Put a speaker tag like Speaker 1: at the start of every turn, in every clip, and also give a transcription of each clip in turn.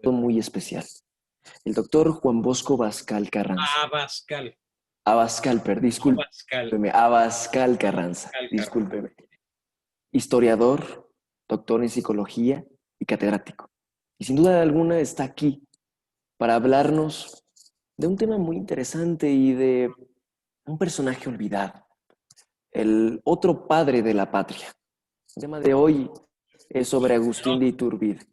Speaker 1: muy especial. El doctor Juan Bosco Bascal Carranza.
Speaker 2: Abascal.
Speaker 1: Abascal,
Speaker 2: Abascal.
Speaker 1: discúlpeme, Abascal Carranza, discúlpeme. Historiador, doctor en psicología y catedrático. Y sin duda alguna está aquí para hablarnos de un tema muy interesante y de un personaje olvidado, el otro padre de la patria. El tema de hoy es sobre Agustín de Iturbide,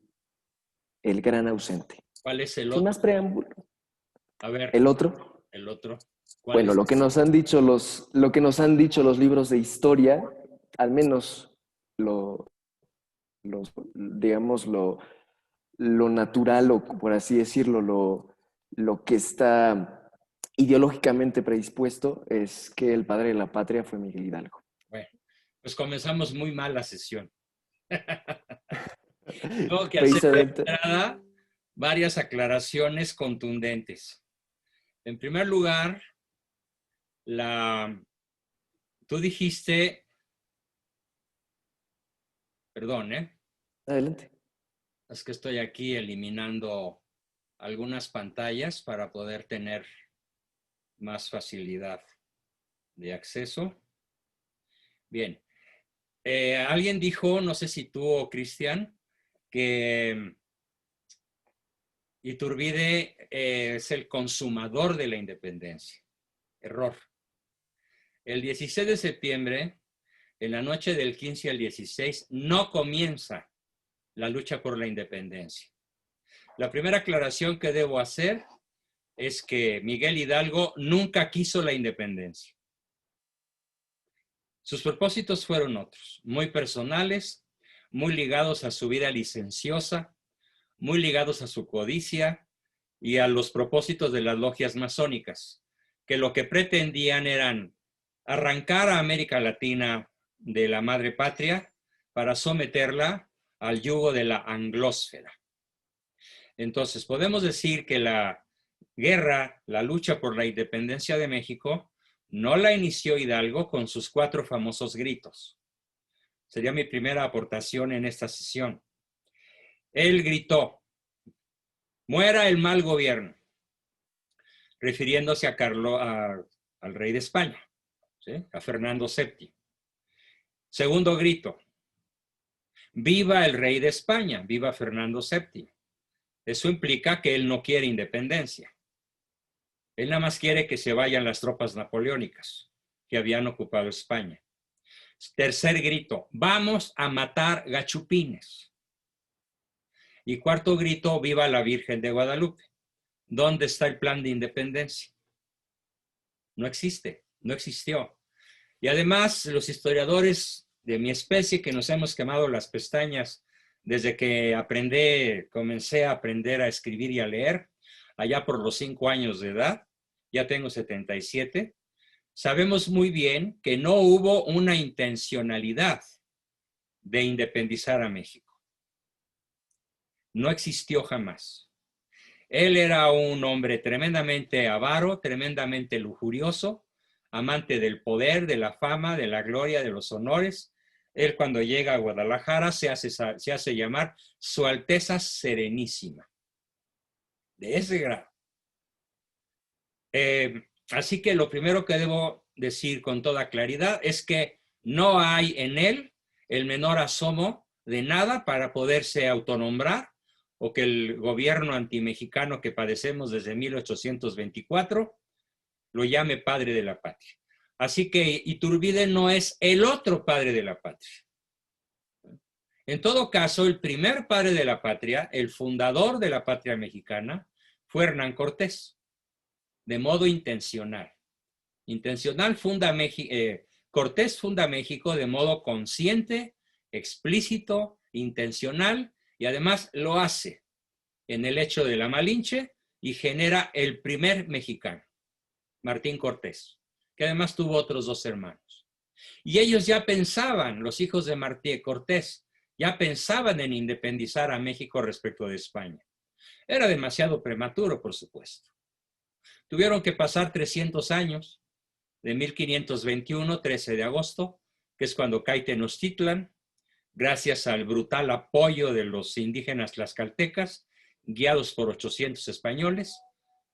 Speaker 1: el gran ausente.
Speaker 2: ¿Cuál es el
Speaker 1: Sin
Speaker 2: otro?
Speaker 1: más preámbulo.
Speaker 2: A ver.
Speaker 1: ¿El otro?
Speaker 2: El otro. ¿Cuál
Speaker 1: Bueno,
Speaker 2: es?
Speaker 1: lo que nos han dicho los libros de historia, al menos digamos, lo natural, o por así decirlo, lo que está ideológicamente predispuesto es que el padre de la patria fue Miguel Hidalgo.
Speaker 2: Bueno, pues comenzamos muy mal la sesión. Tengo que hacer de
Speaker 1: Precisamente.
Speaker 2: entrada varias aclaraciones contundentes. En primer lugar, tú dijiste, perdón,
Speaker 1: Adelante.
Speaker 2: es que estoy aquí eliminando algunas pantallas para poder tener más facilidad de acceso. Bien. Alguien dijo, no sé si tú o Cristian, que Iturbide es el consumador de la independencia. Error. El 16 de septiembre, en la noche del 15 al 16, no comienza la lucha por la independencia. La primera aclaración que debo hacer es que Miguel Hidalgo nunca quiso la independencia. Sus propósitos fueron otros, muy personales, muy ligados a su vida licenciosa, muy ligados a su codicia y a los propósitos de las logias masónicas, que lo que pretendían eran arrancar a América Latina de la madre patria para someterla al yugo de la anglósfera. Entonces, podemos decir que la guerra, la lucha por la independencia de México, no la inició Hidalgo con sus 4 famosos gritos. Sería mi primera aportación en esta sesión. Él gritó, muera el mal gobierno, refiriéndose al rey de España, ¿sí? A Fernando VII. Segundo grito, viva el rey de España, viva Fernando VII. Eso implica que él no quiere independencia. Él nada más quiere que se vayan las tropas napoleónicas que habían ocupado España. Tercer grito, vamos a matar gachupines. Y cuarto grito, viva la Virgen de Guadalupe. ¿Dónde está el plan de independencia? No existe, no existió. Y además, los historiadores de mi especie, que nos hemos quemado las pestañas desde que comencé a aprender a escribir y a leer, allá por los 5 años de edad, ya tengo 77, sabemos muy bien que no hubo una intencionalidad de independizar a México. No existió jamás. Él era un hombre tremendamente avaro, tremendamente lujurioso, amante del poder, de la fama, de la gloria, de los honores. Él cuando llega a Guadalajara se hace llamar Su Alteza Serenísima. De ese grado. Así que lo primero que debo decir con toda claridad es que no hay en él el menor asomo de nada para poderse autonombrar o que el gobierno antimexicano que padecemos desde 1824 lo llame padre de la patria. Así que Iturbide no es el otro padre de la patria. En todo caso, el primer padre de la patria, el fundador de la patria mexicana, fue Hernán Cortés, de modo intencional. Cortés funda México de modo consciente, explícito, intencional, y además lo hace en el hecho de la Malinche y genera el primer mexicano, Martín Cortés, que además tuvo otros 2 hermanos. Y ellos ya pensaban, los hijos de Martín Cortés, ya pensaban en independizar a México respecto de España. Era demasiado prematuro, por supuesto. Tuvieron que pasar 300 años, de 1521, 13 de agosto, que es cuando cae Tenochtitlan, gracias al brutal apoyo de los indígenas tlaxcaltecas, guiados por 800 españoles,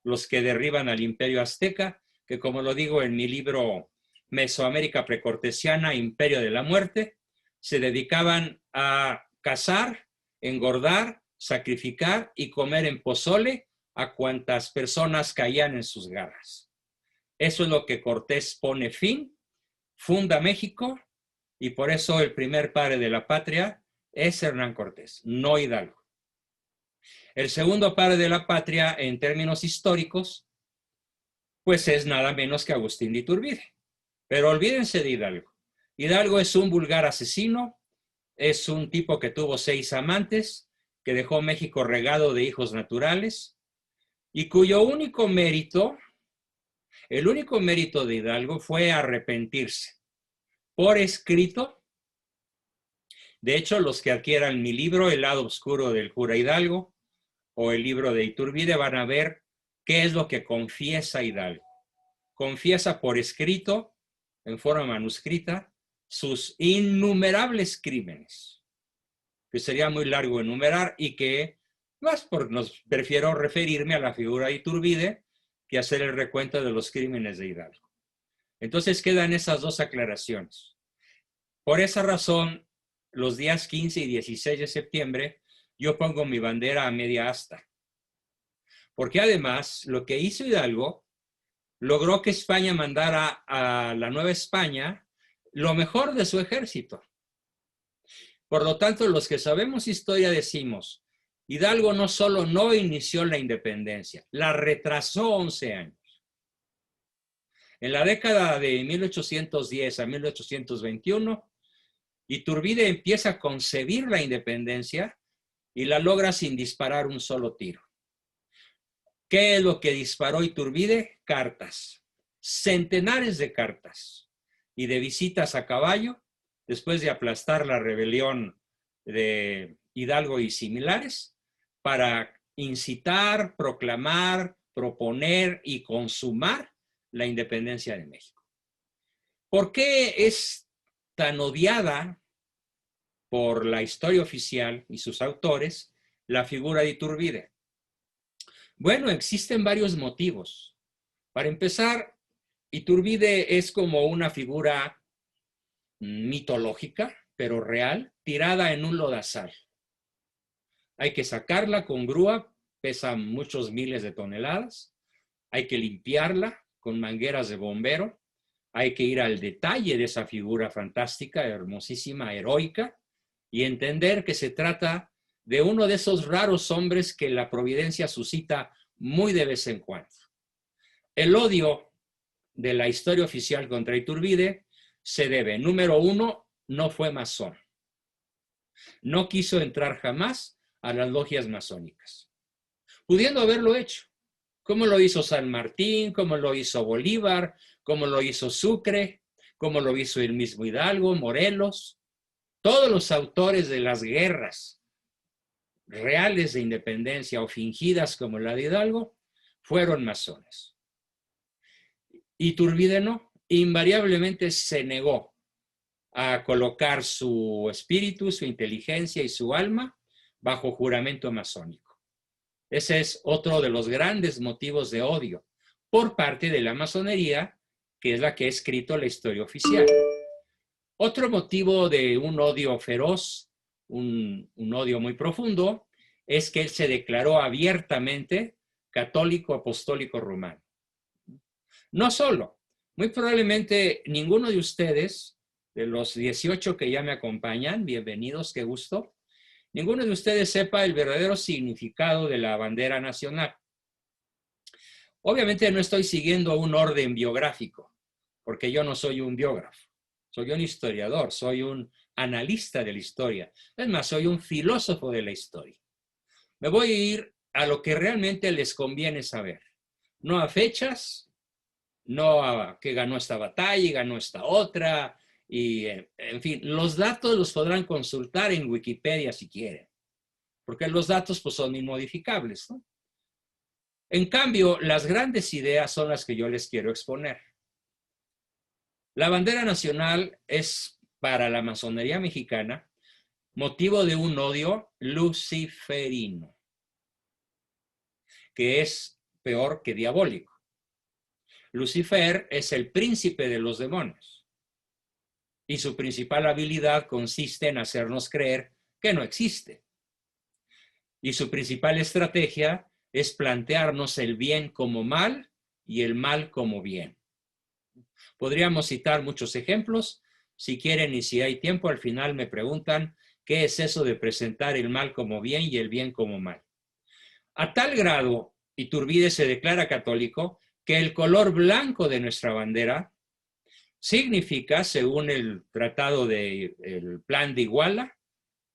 Speaker 2: los que derriban al imperio azteca, que como lo digo en mi libro Mesoamérica precortesiana, Imperio de la Muerte, se dedicaban a cazar, engordar, sacrificar y comer en pozole a cuantas personas caían en sus garras. Eso es lo que Cortés pone fin, funda México, y por eso el primer padre de la patria es Hernán Cortés, no Hidalgo. El segundo padre de la patria en términos históricos, pues es nada menos que Agustín de Iturbide. Pero olvídense de Hidalgo. Hidalgo es un vulgar asesino, es un tipo que tuvo 6 amantes, que dejó México regado de hijos naturales y cuyo único mérito, el único mérito de Hidalgo fue arrepentirse por escrito. De hecho, los que adquieran mi libro, El lado oscuro del cura Hidalgo, o el libro de Iturbide, van a ver qué es lo que confiesa Hidalgo. Confiesa por escrito, en forma manuscrita, sus innumerables crímenes, que sería muy largo enumerar y que más prefiero referirme a la figura de Iturbide que hacer el recuento de los crímenes de Hidalgo. Entonces quedan esas dos aclaraciones. Por esa razón, los días 15 y 16 de septiembre, yo pongo mi bandera a media asta. Porque además, lo que hizo Hidalgo logró que España mandara a la Nueva España lo mejor de su ejército. Por lo tanto, los que sabemos historia decimos, Hidalgo no solo no inició la independencia, la retrasó 11 años. En la década de 1810 a 1821, Iturbide empieza a concebir la independencia y la logra sin disparar un solo tiro. ¿Qué es lo que disparó Iturbide? Cartas, centenares de cartas y de visitas a caballo, después de aplastar la rebelión de Hidalgo y similares, para incitar, proclamar, proponer y consumar la independencia de México. ¿Por qué es tan odiada por la historia oficial y sus autores la figura de Iturbide? Bueno, existen varios motivos. Para empezar, Iturbide es como una figura mitológica, pero real, tirada en un lodazal. Hay que sacarla con grúa, pesa muchos miles de toneladas. Hay que limpiarla con mangueras de bombero. Hay que ir al detalle de esa figura fantástica, hermosísima, heroica, y entender que se trata de uno de esos raros hombres que la providencia suscita muy de vez en cuando. El odio de la historia oficial contra Iturbide se debe, número 1, no fue masón. No quiso entrar jamás a las logias masónicas, pudiendo haberlo hecho, como lo hizo San Martín, como lo hizo Bolívar, como lo hizo Sucre, como lo hizo el mismo Hidalgo, Morelos. Todos los autores de las guerras reales de independencia o fingidas como la de Hidalgo fueron masones. Iturbide no, invariablemente se negó a colocar su espíritu, su inteligencia y su alma bajo juramento masónico. Ese es otro de los grandes motivos de odio por parte de la masonería, que es la que ha escrito la historia oficial. Otro motivo de un odio feroz, un odio muy profundo, es que él se declaró abiertamente católico apostólico romano. No solo, muy probablemente ninguno de ustedes, de los 18 que ya me acompañan, bienvenidos, qué gusto, ninguno de ustedes sepa el verdadero significado de la bandera nacional. Obviamente no estoy siguiendo un orden biográfico, porque yo no soy un biógrafo. Soy un historiador, soy un analista de la historia. Es más, soy un filósofo de la historia. Me voy a ir a lo que realmente les conviene saber. No a fechas, no a que ganó esta batalla y ganó esta otra. Y, en fin, los datos los podrán consultar en Wikipedia si quieren. Porque los datos pues, son inmodificables, ¿no? En cambio, las grandes ideas son las que yo les quiero exponer. La bandera nacional es para la masonería mexicana motivo de un odio luciferino. que es peor que diabólico. Lucifer es el príncipe de los demonios y su principal habilidad consiste en hacernos creer que no existe. Y su principal estrategia es plantearnos el bien como mal y el mal como bien. Podríamos citar muchos ejemplos. Si quieren y si hay tiempo, al final me preguntan qué es eso de presentar el mal como bien y el bien como mal. A tal grado, Iturbide se declara católico, que el color blanco de nuestra bandera significa, según el tratado del Plan de Iguala,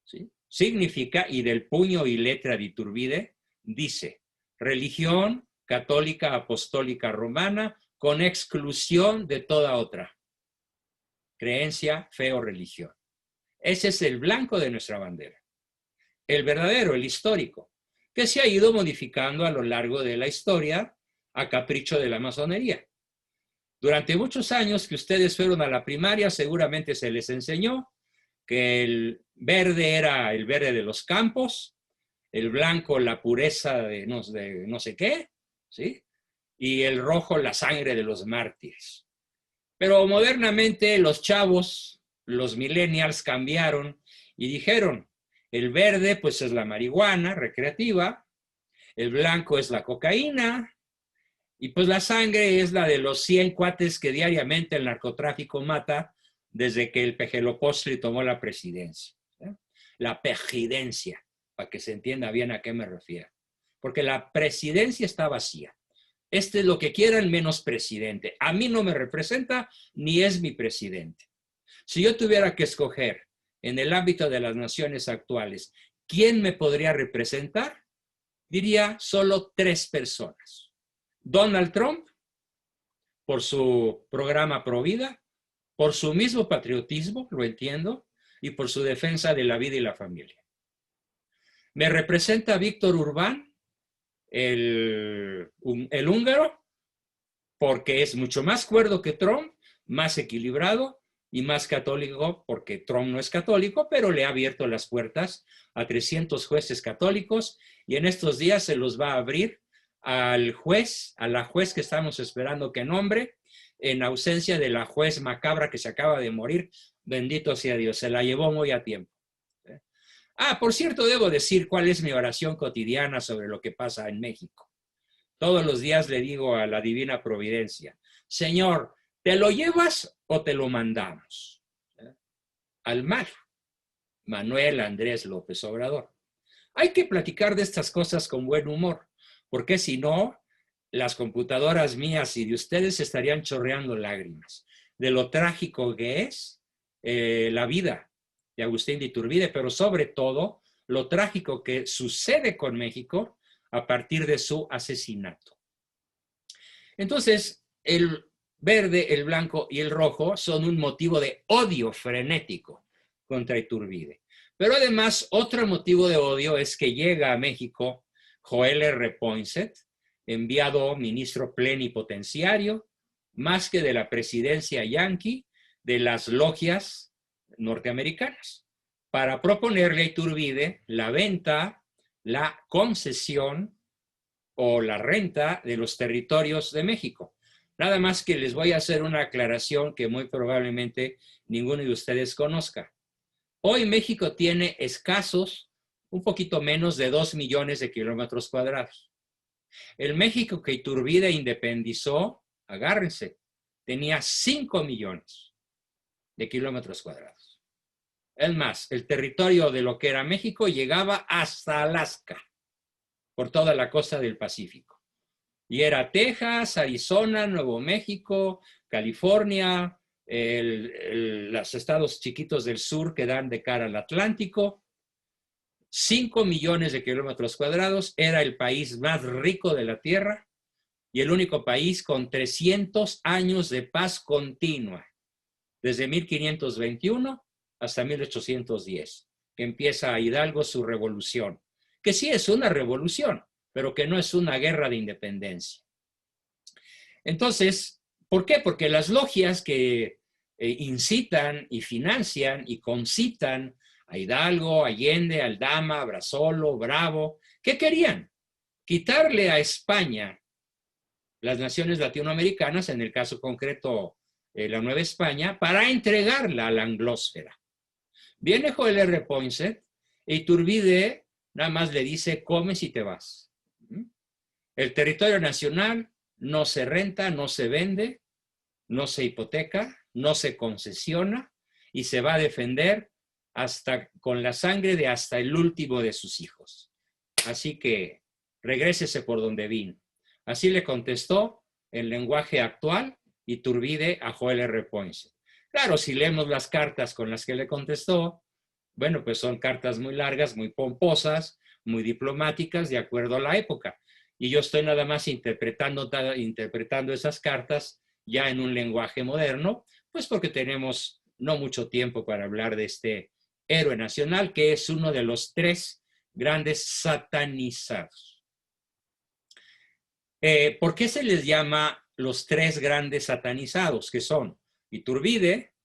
Speaker 2: ¿sí? Significa, y del puño y letra de Iturbide, dice, religión católica apostólica romana con exclusión de toda otra creencia, fe o religión. Ese es el blanco de nuestra bandera. El verdadero, el histórico, que se ha ido modificando a lo largo de la historia a capricho de la masonería. Durante muchos años que ustedes fueron a la primaria, seguramente se les enseñó que el verde era el verde de los campos, el blanco la pureza de no sé qué, ¿sí? Y el rojo la sangre de los mártires. Pero modernamente los chavos, los millennials cambiaron y dijeron, el verde pues es la marihuana recreativa, el blanco es la cocaína y pues la sangre es la de los 100 cuates que diariamente el narcotráfico mata desde que el Pejelopostli tomó la presidencia. ¿Eh? La presidencia, para que se entienda bien a qué me refiero. Porque la presidencia está vacía. Este es lo que quieran menos presidente. A mí no me representa ni es mi presidente. Si yo tuviera que escoger en el ámbito de las naciones actuales quién me podría representar, diría solo 3 personas. Donald Trump, por su programa Pro Vida, por su mismo patriotismo, lo entiendo, y por su defensa de la vida y la familia. Me representa Víctor Orbán, el húngaro, porque es mucho más cuerdo que Trump, más equilibrado y más católico, porque Trump no es católico, pero le ha abierto las puertas a 300 jueces católicos y en estos días se los va a abrir al juez, a la juez que estamos esperando que nombre, en ausencia de la juez macabra que se acaba de morir, bendito sea Dios, se la llevó muy a tiempo. Por cierto, debo decir cuál es mi oración cotidiana sobre lo que pasa en México. Todos los días le digo a la divina providencia, Señor, ¿te lo llevas o te lo mandamos? Al mar, Manuel Andrés López Obrador. Hay que platicar de estas cosas con buen humor, porque si no, las computadoras mías y de ustedes estarían chorreando lágrimas de lo trágico que es la vida de Agustín de Iturbide, pero sobre todo lo trágico que sucede con México a partir de su asesinato. Entonces, el verde, el blanco y el rojo son un motivo de odio frenético contra Iturbide. Pero además, otro motivo de odio es que llega a México Joel R. Poinsett, enviado ministro plenipotenciario, más que de la presidencia yanqui, de las logias norteamericanas, para proponerle a Iturbide la venta, la concesión o la renta de los territorios de México. Nada más que les voy a hacer una aclaración que muy probablemente ninguno de ustedes conozca. Hoy México tiene escasos, un poquito menos de 2 millones de kilómetros cuadrados. El México que Iturbide independizó, agárrense, tenía 5 millones de kilómetros cuadrados. Es más, el territorio de lo que era México llegaba hasta Alaska, por toda la costa del Pacífico. Y era Texas, Arizona, Nuevo México, California, los estados chiquitos del sur que dan de cara al Atlántico. 5 millones de kilómetros cuadrados, era el país más rico de la Tierra y el único país con 300 años de paz continua, desde 1521 hasta 1810, que empieza Hidalgo su revolución, que sí es una revolución, pero que no es una guerra de independencia. Entonces, ¿por qué? Porque las logias que incitan y financian y concitan a Hidalgo, Allende, Aldama, Brasolo, Bravo, ¿qué querían? quitarle a España las naciones latinoamericanas, en el caso concreto la Nueva España, para entregarla a la anglósfera. Viene Joel R. Poinsett y Iturbide nada más le dice, comes y te vas. El territorio nacional no se renta, no se vende, no se hipoteca, no se concesiona y se va a defender hasta con la sangre de hasta el último de sus hijos. Así que regrésese por donde vino. Así le contestó en lenguaje actual Iturbide a Joel R. Poinsett. Claro, si leemos las cartas con las que le contestó, bueno, pues son cartas muy largas, muy pomposas, muy diplomáticas, de acuerdo a la época. Y yo estoy nada más interpretando esas cartas ya en un lenguaje moderno, pues porque tenemos no mucho tiempo para hablar de este héroe nacional, que es uno de los 3 grandes satanizados. ¿Por qué se les llama los 3 grandes satanizados? Que son Iturbide,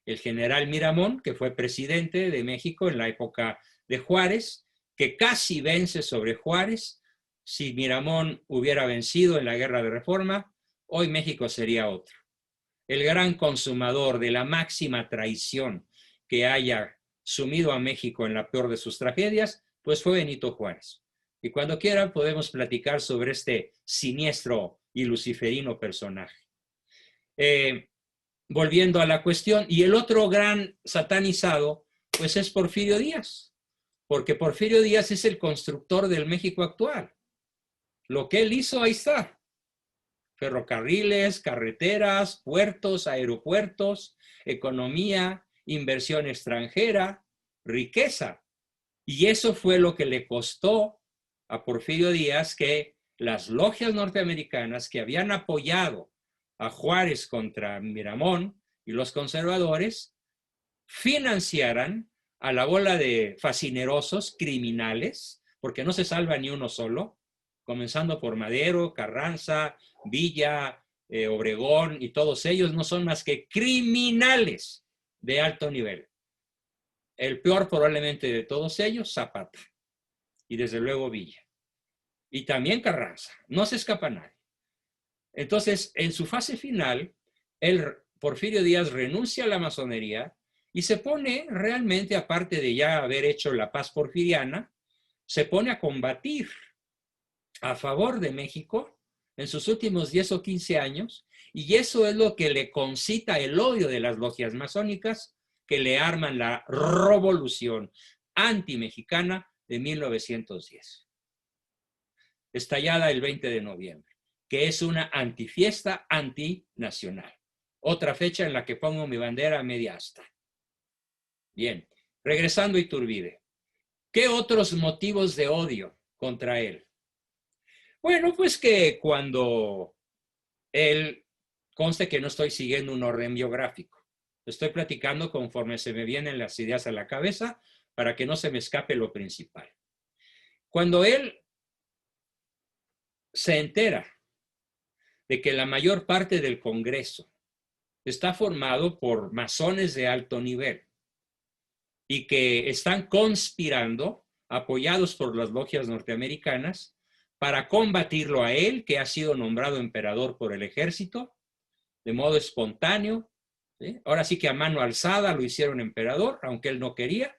Speaker 2: el general Miramón, que fue presidente de México en la época de Juárez, que casi vence sobre Juárez. Si Miramón hubiera vencido en la Guerra de Reforma, hoy México sería otro. El gran consumador de la máxima traición que haya sumido a México en la peor de sus tragedias, pues fue Benito Juárez. Y cuando quieran podemos platicar sobre este siniestro y luciferino personaje. Volviendo a la cuestión, y el otro gran satanizado, pues es Porfirio Díaz, porque Porfirio Díaz es el constructor del México actual. Lo que él hizo, ahí está. Ferrocarriles, carreteras, puertos, aeropuertos, economía, inversión extranjera, riqueza. Y eso fue lo que le costó a Porfirio Díaz que las logias norteamericanas que habían apoyado a Juárez contra Miramón y los conservadores financiaran a la bola de fascinerosos criminales, porque no se salva ni uno solo, comenzando por Madero, Carranza, Villa, Obregón, y todos ellos no son más que criminales de alto nivel. El peor probablemente de todos ellos, Zapata, y desde luego Villa. Y también Carranza, no se escapa nadie. Entonces, en su fase final, Porfirio Díaz renuncia a la masonería y se pone realmente, aparte de ya haber hecho la paz porfiriana, se pone a combatir a favor de México en sus últimos 10 o 15 años, y eso es lo que le concita el odio de las logias masónicas que le arman la revolución antimexicana de 1910, estallada el 20 de noviembre, que es una antifiesta antinacional. Otra fecha en la que pongo mi bandera a media asta. Bien, regresando a Iturbide. ¿Qué otros motivos de odio contra él? Bueno, pues que cuando él, conste que no estoy siguiendo un orden biográfico, estoy platicando conforme se me vienen las ideas a la cabeza para que no se me escape lo principal. Cuando él se entera de que la mayor parte del Congreso está formado por masones de alto nivel y que están conspirando, apoyados por las logias norteamericanas, para combatirlo a él, que ha sido nombrado emperador por el ejército, de modo espontáneo, ¿sí? Ahora sí que a mano alzada lo hicieron emperador, aunque él no quería.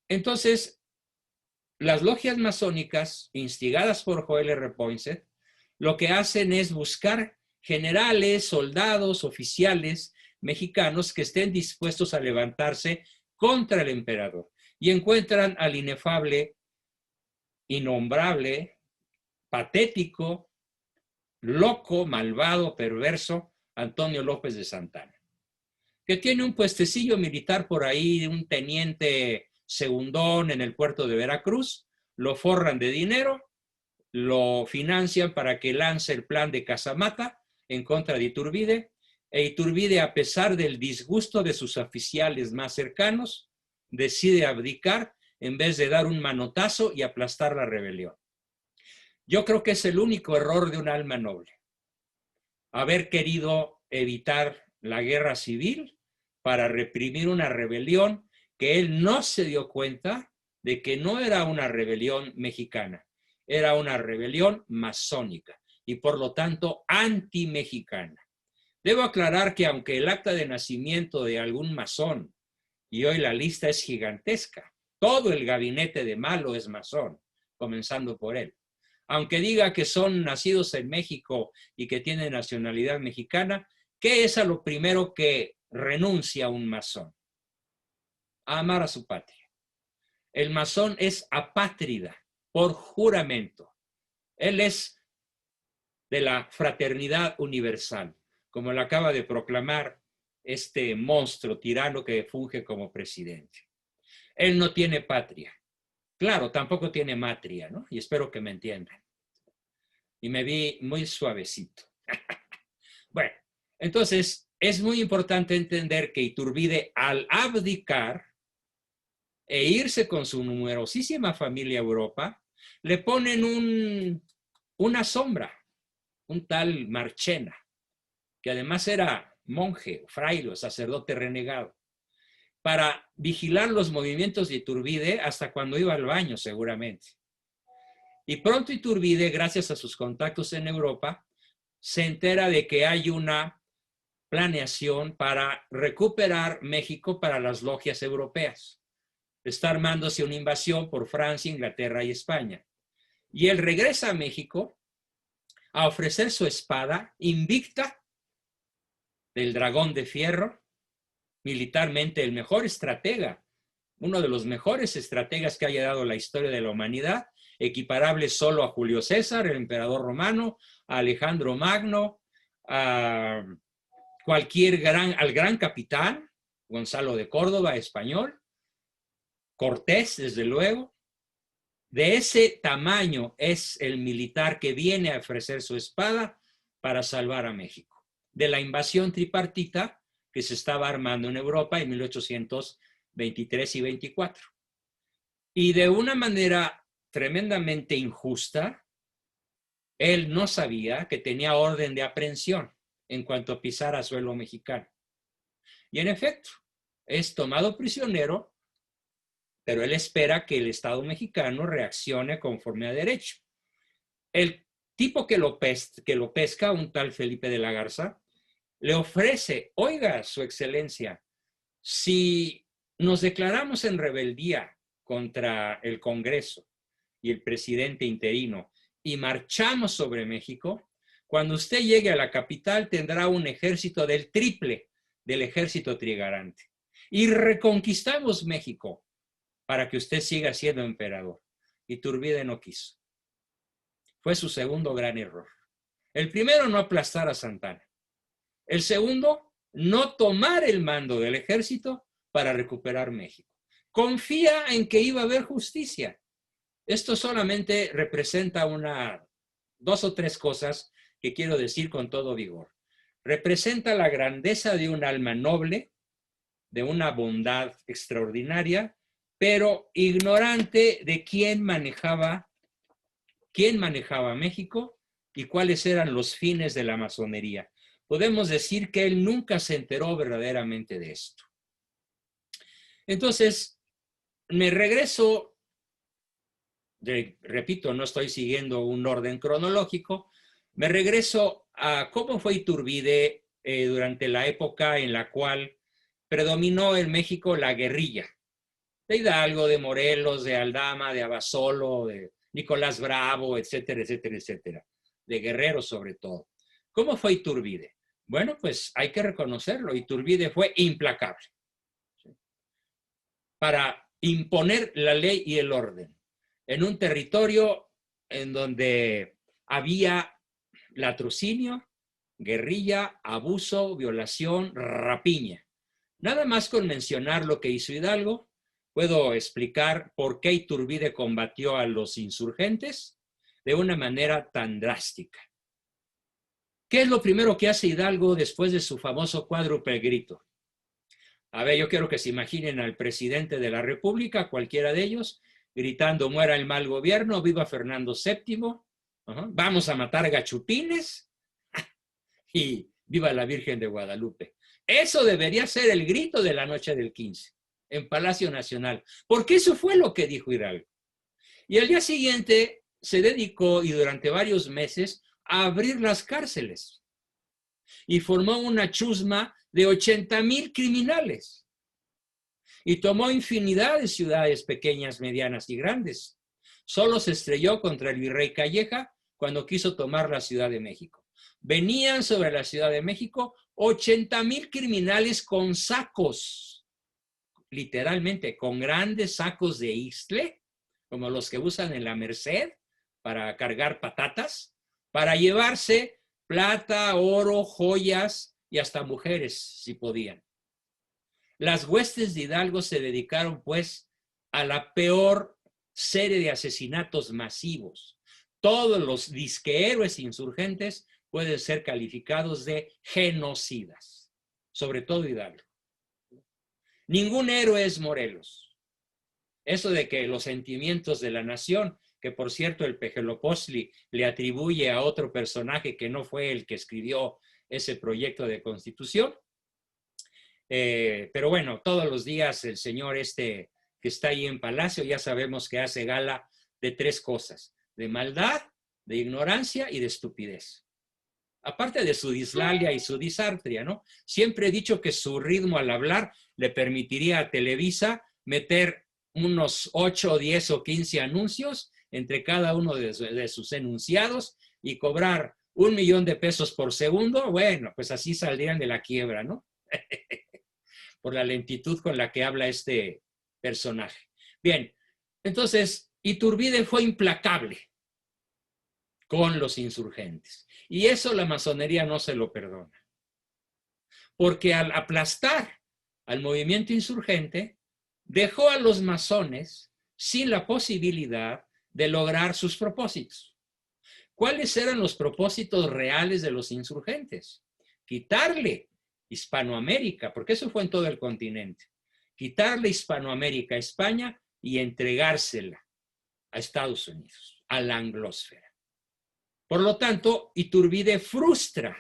Speaker 2: Entonces, las logias masónicas, instigadas por Joel R. Poinsett, lo que hacen es buscar generales, soldados, oficiales mexicanos que estén dispuestos a levantarse contra el emperador. Y encuentran al inefable, innombrable, patético, loco, malvado, perverso, Antonio López de Santana, que tiene un puestecillo militar por ahí, un teniente segundón en el puerto de Veracruz, lo forran de dinero, lo financian para que lance el plan de Casamata en contra de Iturbide, e Iturbide, a pesar del disgusto de sus oficiales más cercanos, decide abdicar en vez de dar un manotazo y aplastar la rebelión. Yo creo que es el único error de un alma noble, haber querido evitar la guerra civil para reprimir una rebelión que él no se dio cuenta de que no era una rebelión mexicana, era una rebelión masónica y por lo tanto anti-mexicana. Debo aclarar que aunque el acta de nacimiento de algún masón, y hoy la lista es gigantesca, todo el gabinete de Malo es masón, comenzando por él. Aunque diga que son nacidos en México y que tienen nacionalidad mexicana, ¿qué es a lo primero que renuncia un masón? A amar a su patria. El masón es apátrida por juramento. Él es de la fraternidad universal, como lo acaba de proclamar este monstruo tirano que funge como presidente. Él no tiene patria. Claro, tampoco tiene matria, ¿no? Y espero que me entiendan. Y me vi muy suavecito. Bueno, entonces es muy importante entender que Iturbide, al abdicar e irse con su numerosísima familia a Europa, le ponen una sombra, un tal Marchena, que además era monje, fraile, sacerdote renegado, para vigilar los movimientos de Iturbide hasta cuando iba al baño, seguramente. Y pronto Iturbide, gracias a sus contactos en Europa, se entera de que hay una planeación para recuperar México para las logias europeas. Está armándose una invasión por Francia, Inglaterra y España. Y él regresa a México a ofrecer su espada invicta del dragón de fierro, militarmente el mejor estratega, uno de los mejores estrategas que haya dado la historia de la humanidad, equiparable solo a Julio César, el emperador romano, a Alejandro Magno, a al gran capitán, Gonzalo de Córdoba, español, Cortés, desde luego. De ese tamaño es el militar que viene a ofrecer su espada para salvar a México de la invasión tripartita que se estaba armando en Europa en 1823 y 24. Y de una manera tremendamente injusta, él no sabía que tenía orden de aprehensión en cuanto pisara suelo mexicano. Y en efecto, es tomado prisionero, pero él espera que el Estado mexicano reaccione conforme a derecho. El tipo que lo pesca, un tal Felipe de la Garza, le ofrece, oiga, su excelencia, si nos declaramos en rebeldía contra el Congreso y el presidente interino y marchamos sobre México, cuando usted llegue a la capital tendrá un ejército del triple del ejército trigarante. Y reconquistamos México para que usted siga siendo emperador. Iturbide no quiso. Fue su segundo gran error. El primero, no aplastar a Santana. El segundo, no tomar el mando del ejército para recuperar México. Confía en que iba a haber justicia. Esto solamente representa dos o tres cosas que quiero decir con todo vigor. Representa la grandeza de un alma noble, de una bondad extraordinaria, pero ignorante de quién manejaba México y cuáles eran los fines de la masonería. Podemos decir que él nunca se enteró verdaderamente de esto. Entonces, me regreso, repito, no estoy siguiendo un orden cronológico, me regreso a cómo fue Iturbide durante la época en la cual predominó en México la guerrilla. De Hidalgo, de Morelos, de Aldama, de Abasolo, de Nicolás Bravo, etcétera, etcétera, etcétera. De Guerrero sobre todo. ¿Cómo fue Iturbide? Bueno, pues hay que reconocerlo. Iturbide fue implacable para imponer la ley y el orden en un territorio en donde había latrocinio, guerrilla, abuso, violación, rapiña. Nada más con mencionar lo que hizo Hidalgo, puedo explicar por qué Iturbide combatió a los insurgentes de una manera tan drástica. ¿Qué es lo primero que hace Hidalgo después de su famoso cuádruple grito? A ver, yo quiero que se imaginen al presidente de la República, cualquiera de ellos, gritando: muera el mal gobierno, viva Fernando VII, vamos a matar gachupines y viva la Virgen de Guadalupe. Eso debería ser el grito de la noche del 15 en Palacio Nacional, porque eso fue lo que dijo Hidalgo. Y al día siguiente se dedicó y durante varios meses a abrir las cárceles y formó una chusma de 80,000 criminales y tomó infinidad de ciudades pequeñas, medianas y grandes. Solo se estrelló contra el virrey Calleja cuando quiso tomar la Ciudad de México. Venían sobre la Ciudad de México 80,000 criminales con sacos, literalmente con grandes sacos de istle, como los que usan en la Merced para cargar patatas, para llevarse plata, oro, joyas y hasta mujeres, si podían. Las huestes de Hidalgo se dedicaron, pues, a la peor serie de asesinatos masivos. Todos los disquehéroes insurgentes pueden ser calificados de genocidas, sobre todo Hidalgo. Ningún héroe es Morelos. Eso de que los sentimientos de la nación, que por cierto el Pejelopostli le atribuye a otro personaje que no fue el que escribió ese proyecto de constitución. Pero bueno, todos los días el señor que está ahí en Palacio, ya sabemos que hace gala de tres cosas: de maldad, de ignorancia y de estupidez. Aparte de su dislalia y su disartria, ¿no? Siempre he dicho que su ritmo al hablar le permitiría a Televisa meter unos 8, 10 o 15 anuncios entre cada uno de sus enunciados y cobrar 1,000,000 de pesos por segundo. Bueno, pues así saldrían de la quiebra, ¿no? Por la lentitud con la que habla este personaje. Bien, entonces Iturbide fue implacable con los insurgentes. Y eso la masonería no se lo perdona. Porque al aplastar al movimiento insurgente, dejó a los masones sin la posibilidad de lograr sus propósitos. ¿Cuáles eran los propósitos reales de los insurgentes? Quitarle Hispanoamérica, porque eso fue en todo el continente. Quitarle Hispanoamérica a España y entregársela a Estados Unidos, a la anglósfera. Por lo tanto, Iturbide frustra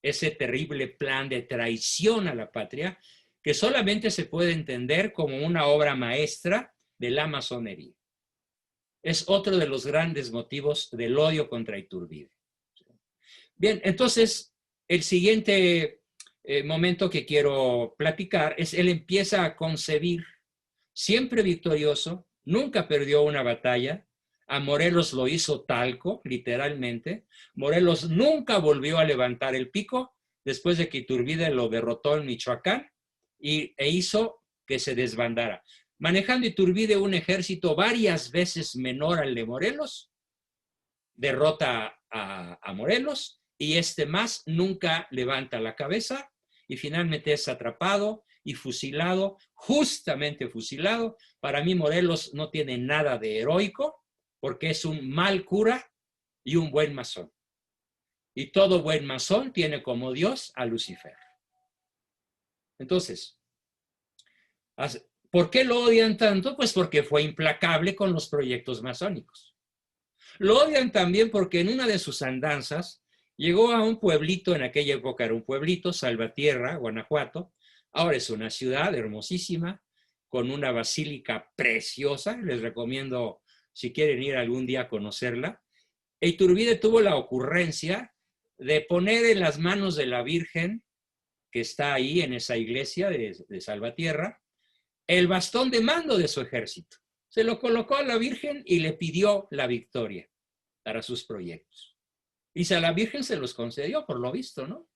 Speaker 2: ese terrible plan de traición a la patria que solamente se puede entender como una obra maestra de la masonería. Es otro de los grandes motivos del odio contra Iturbide. Bien, entonces, el siguiente momento que quiero platicar es: él empieza a concebir, siempre victorioso, nunca perdió una batalla. A Morelos lo hizo talco, literalmente. Morelos nunca volvió a levantar el pico después de que Iturbide lo derrotó en Michoacán e hizo que se desbandara. Manejando Iturbide un ejército varias veces menor al de Morelos, derrota a Morelos y más nunca levanta la cabeza y finalmente es atrapado y fusilado, justamente fusilado. Para mí Morelos no tiene nada de heroico, porque es un mal cura y un buen masón. Y todo buen masón tiene como Dios a Lucifer. Entonces, ¿por qué lo odian tanto? Pues porque fue implacable con los proyectos masónicos. Lo odian también porque en una de sus andanzas llegó a un pueblito, en aquella época era un pueblito, Salvatierra, Guanajuato. Ahora es una ciudad hermosísima, con una basílica preciosa. Les recomiendo, si quieren ir algún día a conocerla. Iturbide tuvo la ocurrencia de poner en las manos de la Virgen, que está ahí en esa iglesia de Salvatierra, el bastón de mando de su ejército. Se lo colocó a la Virgen y le pidió la victoria para sus proyectos. Y a la Virgen se los concedió, por lo visto, ¿no?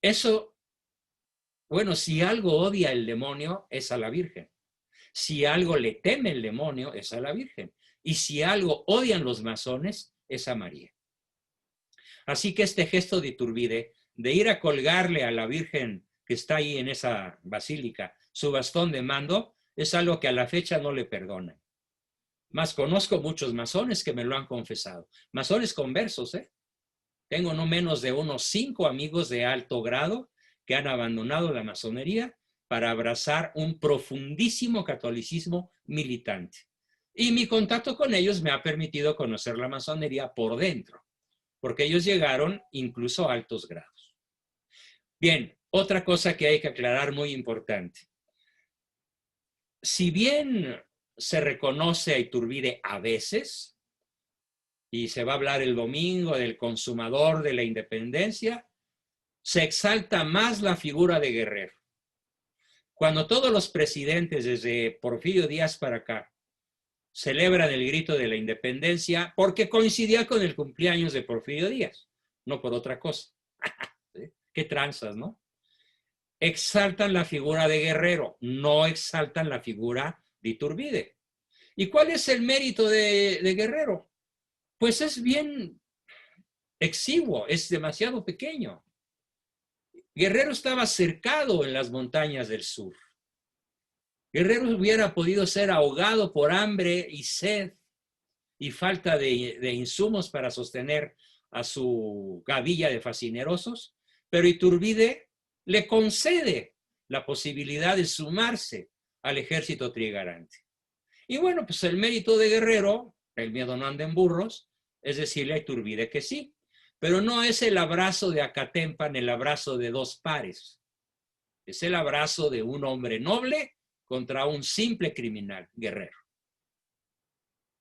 Speaker 2: Eso, bueno, si algo odia el demonio, es a la Virgen. Si algo le teme el demonio, es a la Virgen. Y si algo odian los masones, es a María. Así que este gesto de Iturbide, de ir a colgarle a la Virgen que está ahí en esa basílica su bastón de mando, es algo que a la fecha no le perdonan. Más conozco muchos masones que me lo han confesado. Masones conversos, ¿eh? Tengo no menos de unos 5 amigos de alto grado que han abandonado la masonería para abrazar un profundísimo catolicismo militante. Y mi contacto con ellos me ha permitido conocer la masonería por dentro, porque ellos llegaron incluso a altos grados. Bien, otra cosa que hay que aclarar muy importante. Si bien se reconoce a Iturbide a veces, y se va a hablar el domingo del consumador de la independencia, se exalta más la figura de Guerrero. Cuando todos los presidentes desde Porfirio Díaz para acá celebran el grito de la independencia porque coincidía con el cumpleaños de Porfirio Díaz, no por otra cosa. ¿Sí? Qué tranzas, ¿no? Exaltan la figura de Guerrero, no exaltan la figura de Iturbide. ¿Y cuál es el mérito de Guerrero? Pues es bien exiguo, es demasiado pequeño. Guerrero estaba cercado en las montañas del sur. Guerrero hubiera podido ser ahogado por hambre y sed y falta de insumos para sostener a su gavilla de fascinerosos, pero Iturbide le concede la posibilidad de sumarse al ejército trigarante. Y bueno, pues el mérito de Guerrero, el miedo no anda en burros, es decirle a Iturbide que sí, pero no es el abrazo de Acatempan, el abrazo de dos pares. Es el abrazo de un hombre noble contra un simple criminal, Guerrero.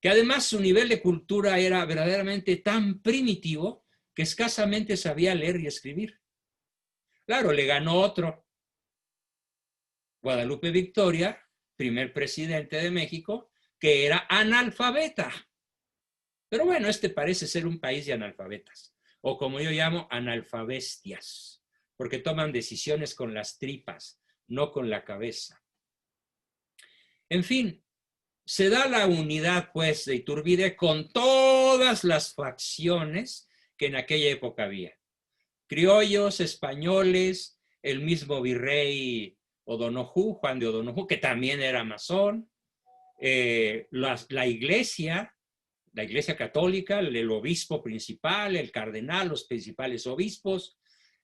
Speaker 2: Que además su nivel de cultura era verdaderamente tan primitivo que escasamente sabía leer y escribir. Claro, le ganó otro, Guadalupe Victoria, primer presidente de México, que era analfabeta. Pero bueno, este parece ser un país de analfabetas, o como yo llamo, analfabestias, porque toman decisiones con las tripas, no con la cabeza. En fin, se da la unidad, pues, de Iturbide con todas las facciones que en aquella época había. Criollos, españoles, el mismo virrey O'Donoghue, Juan de O'Donoghue, que también era masón, la iglesia católica, el obispo principal, el cardenal, los principales obispos,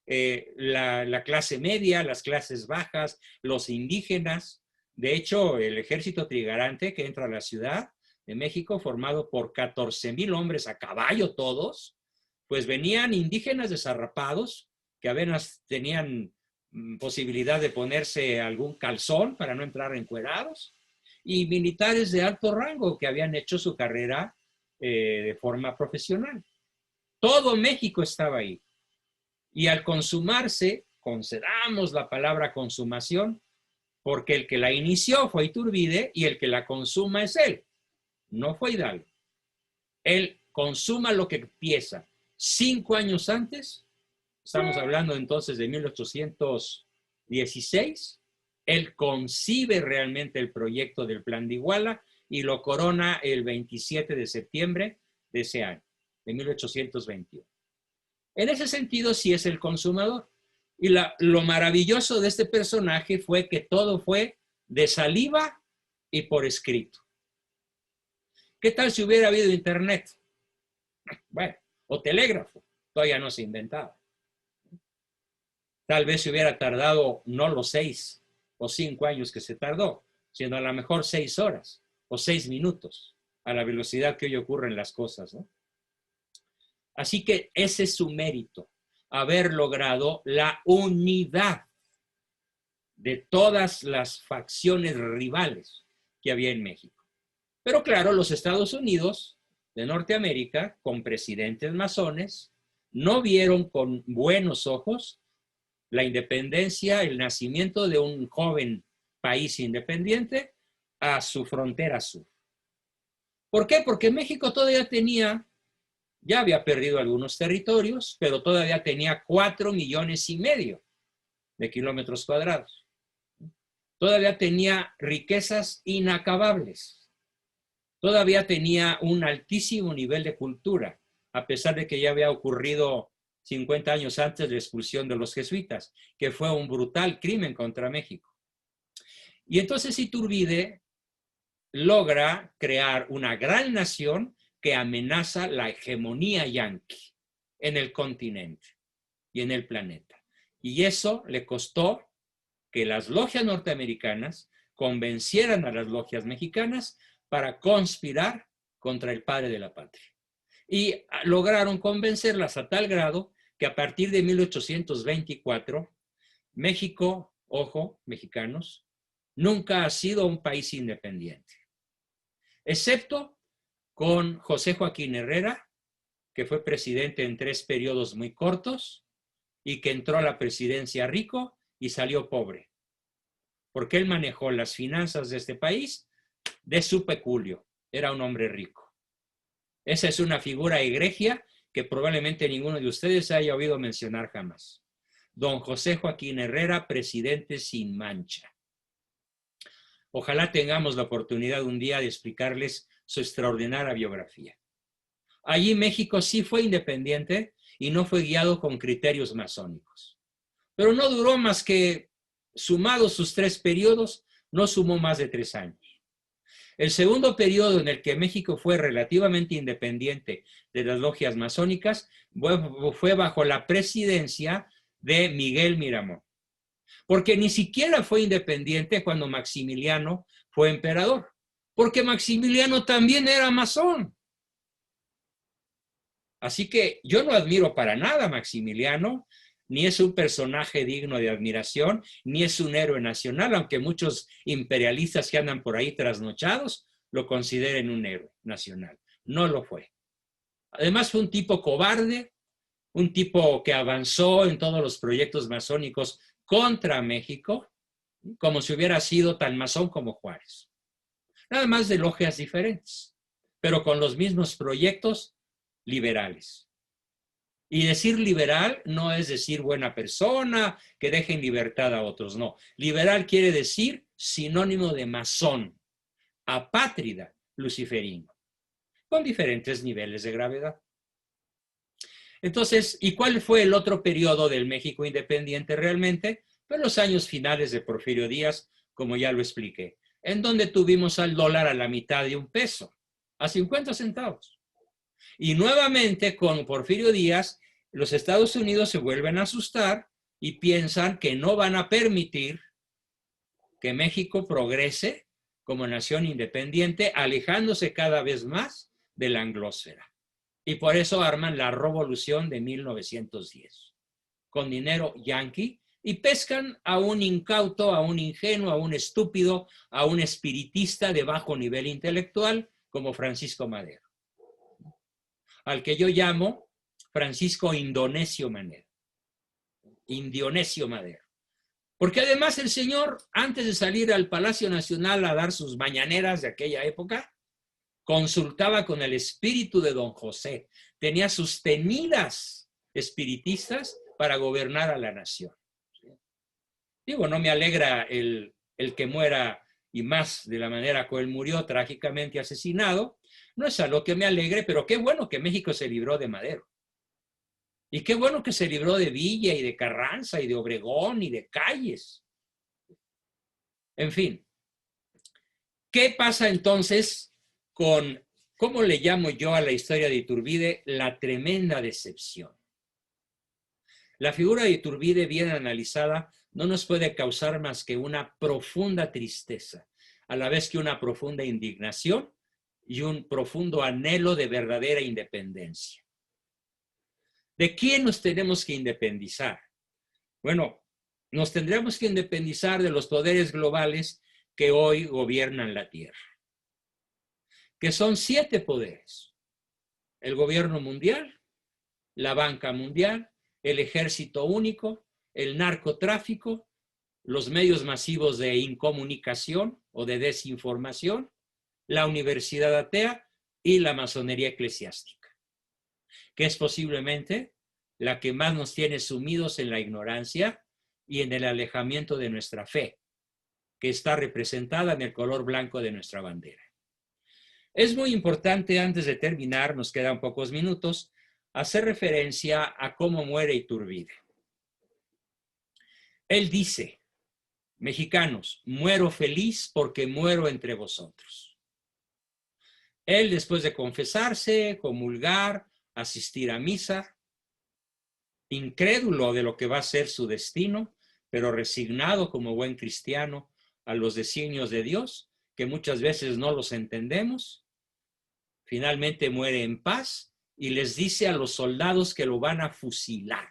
Speaker 2: la clase media, las clases bajas, los indígenas. De hecho, el ejército trigarante que entra a la Ciudad de México, formado por 14,000 hombres a caballo todos, pues venían indígenas desarrapados, que apenas tenían posibilidad de ponerse algún calzón para no entrar encuerados, y militares de alto rango que habían hecho su carrera de forma profesional. Todo México estaba ahí. Y al consumarse, concedamos la palabra consumación, porque el que la inició fue Iturbide y el que la consuma es él, no fue Hidalgo. Él consuma lo que empieza 5 años antes, estamos hablando entonces de 1816, él concibe realmente el proyecto del Plan de Iguala y lo corona el 27 de septiembre de ese año, de 1821. En ese sentido, sí es el consumador. Y lo maravilloso de este personaje fue que todo fue de saliva y por escrito. ¿Qué tal si hubiera habido internet? Bueno, o telégrafo, todavía no se inventaba. Tal vez se hubiera tardado no los 6 o 5 años que se tardó, sino a lo mejor 6 horas o 6 minutos, a la velocidad que hoy ocurren las cosas, ¿no? Así que ese es su mérito, haber logrado la unidad de todas las facciones rivales que había en México. Pero claro, los Estados Unidos de Norteamérica, con presidentes masones, no vieron con buenos ojos la independencia, el nacimiento de un joven país independiente a su frontera sur. ¿Por qué? Porque México todavía tenía, ya había perdido algunos territorios, pero todavía tenía 4,5 millones de kilómetros cuadrados. Todavía tenía riquezas inacabables. Todavía tenía un altísimo nivel de cultura, a pesar de que ya había ocurrido 50 años antes la expulsión de los jesuitas, que fue un brutal crimen contra México. Y entonces Iturbide logra crear una gran nación que amenaza la hegemonía yanqui en el continente y en el planeta. Y eso le costó que las logias norteamericanas convencieran a las logias mexicanas para conspirar contra el padre de la patria. Y lograron convencerlas a tal grado que a partir de 1824, México, ojo, mexicanos, nunca ha sido un país independiente, excepto con José Joaquín Herrera que fue presidente en 3 periodos muy cortos y que entró a la presidencia rico y salió pobre, porque él manejó las finanzas de este país de su peculio. Era un hombre rico. Esa es una figura egregia que probablemente ninguno de ustedes haya oído mencionar jamás. Don José Joaquín Herrera, presidente sin mancha. Ojalá tengamos la oportunidad un día de explicarles su extraordinaria biografía. Allí México sí fue independiente y no fue guiado con criterios masónicos. Pero no duró más que, sumados sus 3 periodos, no sumó más de 3 años. El segundo periodo en el que México fue relativamente independiente de las logias masónicas fue bajo la presidencia de Miguel Miramón, porque ni siquiera fue independiente cuando Maximiliano fue emperador, porque Maximiliano también era masón. Así que yo no admiro para nada a Maximiliano, ni es un personaje digno de admiración, ni es un héroe nacional, aunque muchos imperialistas que andan por ahí trasnochados lo consideren un héroe nacional. No lo fue. Además fue un tipo cobarde, un tipo que avanzó en todos los proyectos masónicos contra México, como si hubiera sido tan masón como Juárez. Nada más de logias diferentes, pero con los mismos proyectos liberales. Y decir liberal no es decir buena persona, que deje en libertad a otros, no. Liberal quiere decir sinónimo de masón, apátrida, luciferino, con diferentes niveles de gravedad. Entonces, ¿y cuál fue el otro periodo del México independiente realmente? Pues los años finales de Porfirio Díaz, como ya lo expliqué, en donde tuvimos al dólar a la mitad de $1, a 50 centavos. Y nuevamente con Porfirio Díaz, los Estados Unidos se vuelven a asustar y piensan que no van a permitir que México progrese como nación independiente, alejándose cada vez más de la anglósfera. Y por eso arman la Revolución de 1910, con dinero yanqui, y pescan a un incauto, a un ingenuo, a un estúpido, a un espiritista de bajo nivel intelectual como Francisco Madero, al que yo llamo Francisco Indionesio Madero. Indionesio Madero. Porque además el señor, antes de salir al Palacio Nacional a dar sus mañaneras de aquella época, consultaba con el espíritu de don José. Tenía sus tenidas espiritistas para gobernar a la nación. Digo, no me alegra el que muera, y más de la manera que él murió, trágicamente asesinado. No es algo que me alegre, pero qué bueno que México se libró de Madero. Y qué bueno que se libró de Villa y de Carranza y de Obregón y de Calles. En fin, ¿qué pasa entonces con, cómo le llamo yo a la historia de Iturbide? La tremenda decepción. La figura de Iturbide, bien analizada, no nos puede causar más que una profunda tristeza, a la vez que una profunda indignación y un profundo anhelo de verdadera independencia. ¿De quién nos tenemos que independizar? Bueno, nos tendremos que independizar de los poderes globales que hoy gobiernan la Tierra, que son 7 poderes: el gobierno mundial, la banca mundial, el ejército único, el narcotráfico, los medios masivos de incomunicación o de desinformación, la universidad atea y la masonería eclesiástica, que es posiblemente la que más nos tiene sumidos en la ignorancia y en el alejamiento de nuestra fe, que está representada en el color blanco de nuestra bandera. Es muy importante, antes de terminar, nos quedan pocos minutos, hacer referencia a cómo muere Iturbide. Él dice: mexicanos, muero feliz porque muero entre vosotros. Él, después de confesarse, comulgar, asistir a misa, incrédulo de lo que va a ser su destino, pero resignado como buen cristiano a los designios de Dios, que muchas veces no los entendemos, finalmente muere en paz y les dice a los soldados que lo van a fusilar: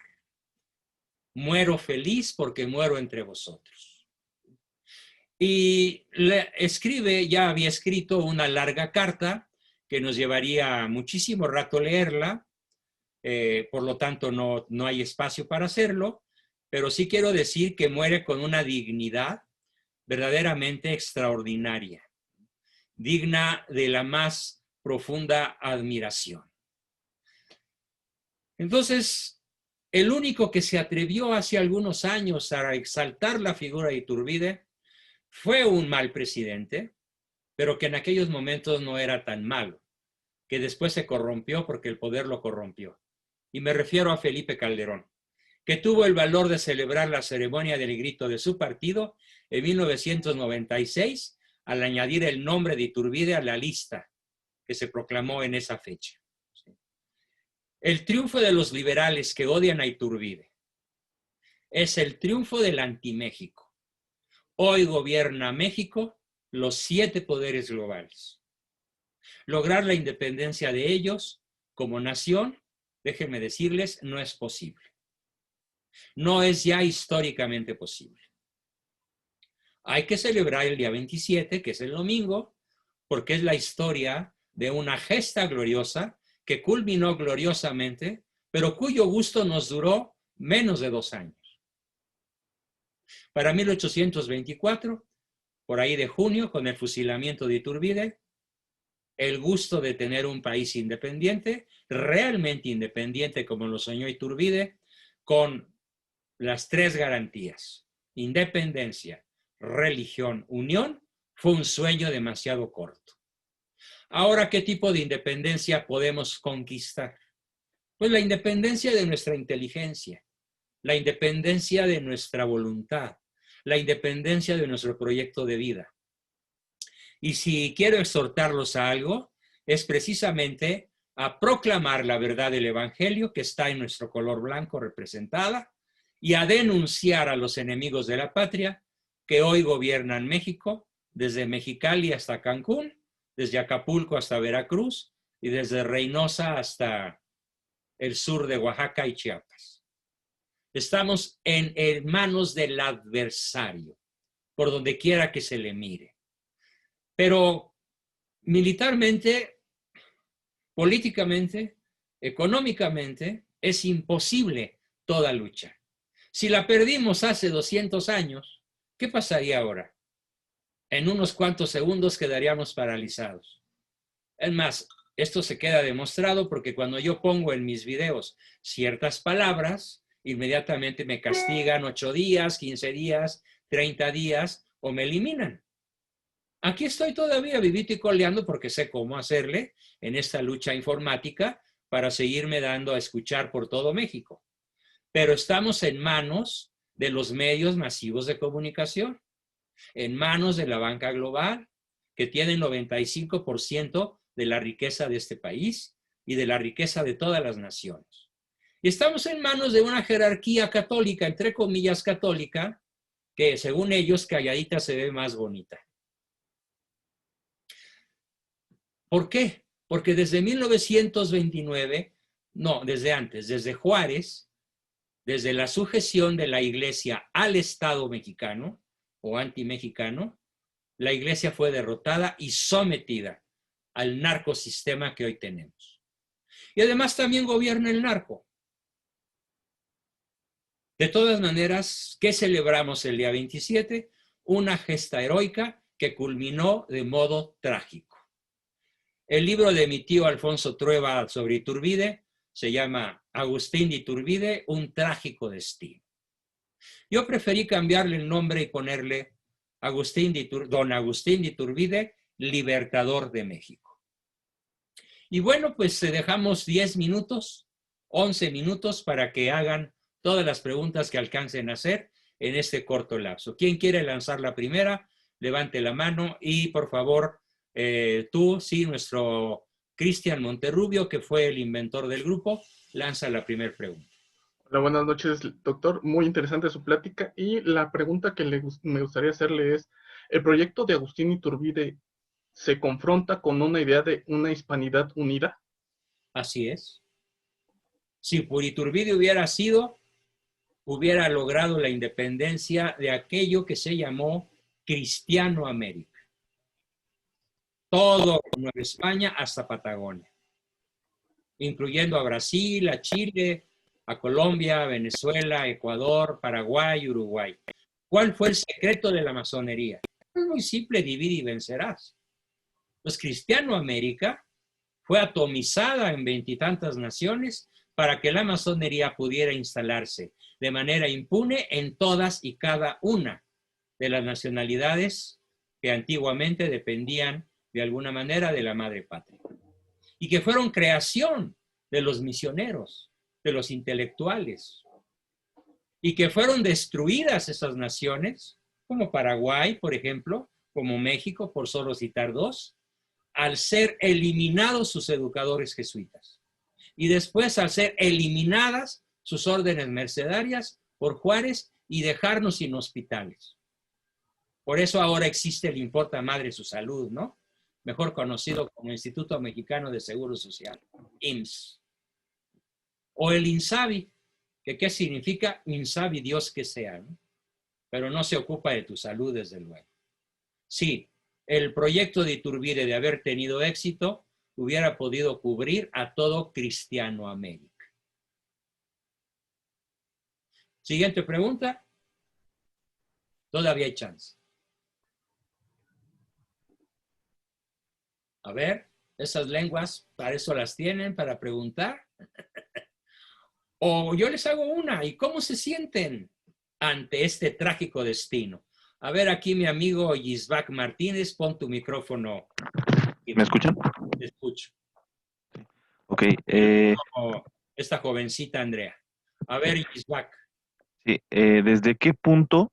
Speaker 2: muero feliz porque muero entre vosotros. Y escribe, ya había escrito una larga carta que nos llevaría muchísimo rato leerla, por lo tanto no hay espacio para hacerlo, pero sí quiero decir que muere con una dignidad verdaderamente extraordinaria, digna de la más profunda admiración. Entonces, el único que se atrevió hace algunos años a exaltar la figura de Iturbide fue un mal presidente, pero que en aquellos momentos no era tan malo, que después se corrompió porque el poder lo corrompió. Y me refiero a Felipe Calderón, que tuvo el valor de celebrar la ceremonia del grito de su partido en 1996 al añadir el nombre de Iturbide a la lista que se proclamó en esa fecha. El triunfo de los liberales que odian a Iturbide es el triunfo del anti-México. Hoy gobierna México los 7 poderes globales. Lograr la independencia de ellos como nación, déjenme decirles, no es posible. No es ya históricamente posible. Hay que celebrar el día 27, que es el domingo, porque es la historia de una gesta gloriosa que culminó gloriosamente, pero cuyo gusto nos duró menos de 2 años. Para 1824, por ahí de junio, con el fusilamiento de Iturbide, el gusto de tener un país independiente, realmente independiente como lo soñó Iturbide, con las 3 garantías: independencia, religión, unión, fue un sueño demasiado corto. Ahora, ¿qué tipo de independencia podemos conquistar? Pues la independencia de nuestra inteligencia, la independencia de nuestra voluntad, la independencia de nuestro proyecto de vida. Y si quiero exhortarlos a algo, es precisamente a proclamar la verdad del Evangelio que está en nuestro color blanco representada y a denunciar a los enemigos de la patria que hoy gobiernan México, desde Mexicali hasta Cancún, desde Acapulco hasta Veracruz y desde Reynosa hasta el sur de Oaxaca y Chiapas. Estamos en manos del adversario, por donde quiera que se le mire. Pero militarmente, políticamente, económicamente, es imposible toda lucha. Si la perdimos hace 200 años, ¿qué pasaría ahora? En unos cuantos segundos quedaríamos paralizados. Es más, esto se queda demostrado porque cuando yo pongo en mis videos ciertas palabras, inmediatamente me castigan 8 días, 15 días, 30 días o me eliminan. Aquí estoy todavía vivito y coleando porque sé cómo hacerle en esta lucha informática para seguirme dando a escuchar por todo México. Pero estamos en manos de los medios masivos de comunicación, en manos de la banca global, que tiene el 95% de la riqueza de este país y de la riqueza de todas las naciones. Y estamos en manos de una jerarquía católica, entre comillas católica, que según ellos calladita se ve más bonita. ¿Por qué? Porque desde 1929, no, desde antes, desde Juárez, desde la sujeción de la Iglesia al Estado mexicano o antimexicano, la Iglesia fue derrotada y sometida al narcosistema que hoy tenemos. Y además también gobierna el narco. De todas maneras, ¿qué celebramos el día 27? Una gesta heroica que culminó de modo trágico. El libro de mi tío Alfonso Trueba sobre Iturbide se llama Agustín de Iturbide, un trágico destino. Yo preferí cambiarle el nombre y ponerle Don Agustín de Iturbide, libertador de México. Y bueno, pues dejamos 10 minutos, 11 minutos para que hagan todas las preguntas que alcancen a hacer en este corto lapso. ¿Quién quiere lanzar la primera? Levante la mano y por favor, tú, sí, nuestro Cristian Monterrubio, que fue el inventor del grupo, lanza la primera pregunta.
Speaker 3: Hola, buenas noches, doctor. Muy interesante su plática. Y la pregunta que me gustaría hacerle es, ¿el proyecto de Agustín Iturbide se confronta con una idea de una hispanidad unida?
Speaker 2: Así es. Si por Iturbide hubiera logrado la independencia de aquello que se llamó Cristiano América. Todo Nueva España hasta Patagonia. incluyendo a Brasil, a Chile, a Colombia, Venezuela, Ecuador, Paraguay, Uruguay. ¿Cuál fue el secreto de la masonería? Es muy simple, divide y vencerás. Pues Cristianoamérica fue atomizada en 20 y tantas naciones para que la masonería pudiera instalarse de manera impune en todas y cada una de las nacionalidades que antiguamente dependían de alguna manera de la madre patria. Y que fueron creación de los misioneros, de los intelectuales, y que fueron destruidas esas naciones, como Paraguay, por ejemplo, como México, por solo citar dos, al ser eliminados sus educadores jesuitas. Y después al ser eliminadas sus órdenes mercedarias por Juárez y dejarnos sin hospitales. Por eso ahora existe el Importa Madre su Salud, ¿no? Mejor conocido como Instituto Mexicano de Seguro Social, IMSS. O el INSABI, que ¿qué significa? INSABI, Dios que sea, ¿no? Pero no se ocupa de tu salud, desde luego. Sí, el proyecto de Iturbide, de haber tenido éxito, hubiera podido cubrir a todo Cristianoamérica. Siguiente pregunta. Todavía hay chance. A ver, esas lenguas, para eso las tienen, para preguntar. O yo les hago una, ¿y cómo se sienten ante este trágico destino? A ver, aquí mi amigo Yisbac Martínez, pon tu micrófono.
Speaker 4: ¿Me escuchan?
Speaker 2: Te escucho.
Speaker 4: Ok.
Speaker 2: Esta jovencita Andrea. A ver, Yisbac.
Speaker 4: Sí, ¿desde qué punto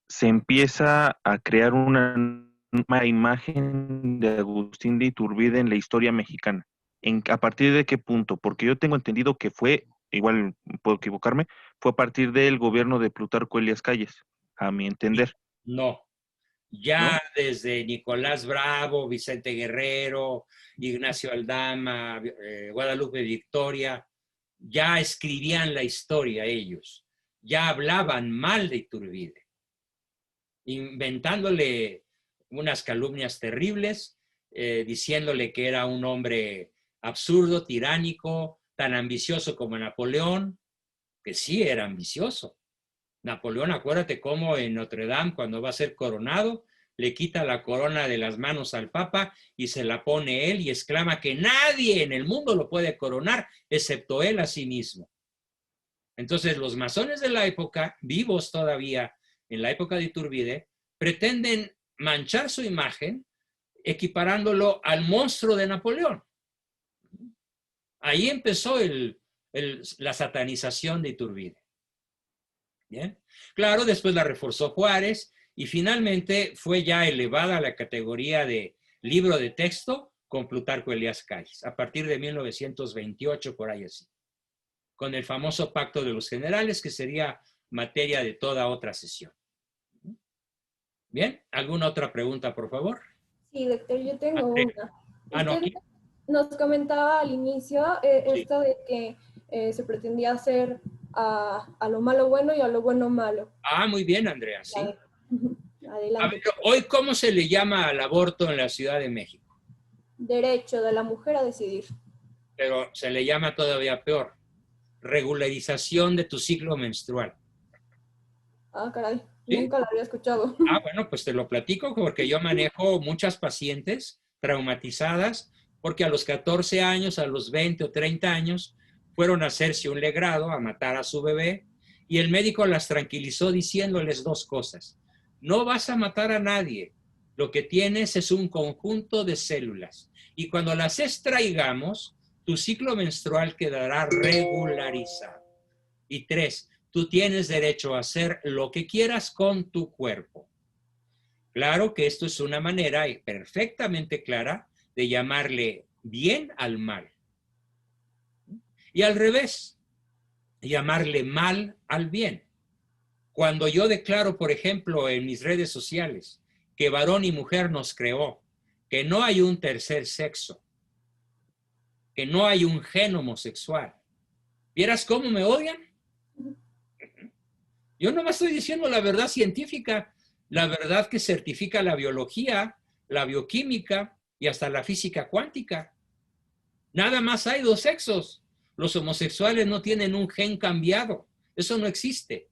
Speaker 4: se empieza a crear una imagen de Agustín de Iturbide en la historia mexicana? ¿A partir de qué punto? Porque yo tengo entendido que fue, igual puedo equivocarme, fue a partir del gobierno de Plutarco Elías Calles, a mi entender.
Speaker 2: No. Ya
Speaker 4: ¿No?
Speaker 2: desde Nicolás Bravo, Vicente Guerrero, Ignacio Aldama, Guadalupe Victoria, ya escribían la historia ellos. Ya hablaban mal de Iturbide, inventándole unas calumnias terribles, diciéndole que era un hombre absurdo, tiránico, tan ambicioso como Napoleón, que sí era ambicioso. Napoleón, acuérdate cómo en Notre Dame, cuando va a ser coronado, le quita la corona de las manos al Papa y se la pone él y exclama que nadie en el mundo lo puede coronar, excepto él a sí mismo. Entonces, los masones de la época, vivos todavía en la época de Iturbide, pretenden manchar su imagen equiparándolo al monstruo de Napoleón. Ahí empezó la satanización de Iturbide. ¿Bien? Claro, después la reforzó Juárez y finalmente fue ya elevada a la categoría de libro de texto con Plutarco Elías Calles, a partir de 1928, por ahí así, con el famoso Pacto de los Generales, que sería materia de toda otra sesión. ¿Bien? ¿Alguna otra pregunta, por favor?
Speaker 5: Sí, doctor, yo tengo una.
Speaker 2: No,
Speaker 5: Usted nos comentaba al inicio esto de que se pretendía hacer a lo malo bueno y a lo bueno malo.
Speaker 2: Muy bien, Andrea, sí.
Speaker 5: Adelante.
Speaker 2: A ver, hoy, ¿cómo se le llama al aborto en la Ciudad de México?
Speaker 5: Derecho de la mujer a decidir.
Speaker 2: Pero se le llama todavía peor, regularización de tu ciclo menstrual.
Speaker 5: Caray,
Speaker 2: ¿Sí?
Speaker 5: Nunca lo había escuchado.
Speaker 2: Bueno, pues te lo platico porque yo manejo muchas pacientes traumatizadas porque a los 14 años, a los 20 o 30 años, fueron a hacerse un legrado, a matar a su bebé, y el médico las tranquilizó diciéndoles dos cosas. No vas a matar a nadie, lo que tienes es un conjunto de células, y cuando las extraigamos, tu ciclo menstrual quedará regularizado. Y 3, tú tienes derecho a hacer lo que quieras con tu cuerpo. Claro que esto es una manera perfectamente clara de llamarle bien al mal. Y al revés, llamarle mal al bien. Cuando yo declaro, por ejemplo, en mis redes sociales, que varón y mujer nos creó, que no hay un tercer sexo, que no hay un gen homosexual, ¿vieras cómo me odian? Yo no me estoy diciendo la verdad científica, la verdad que certifica la biología, la bioquímica y hasta la física cuántica. Nada más hay 2 sexos. Los homosexuales no tienen un gen cambiado. Eso no existe.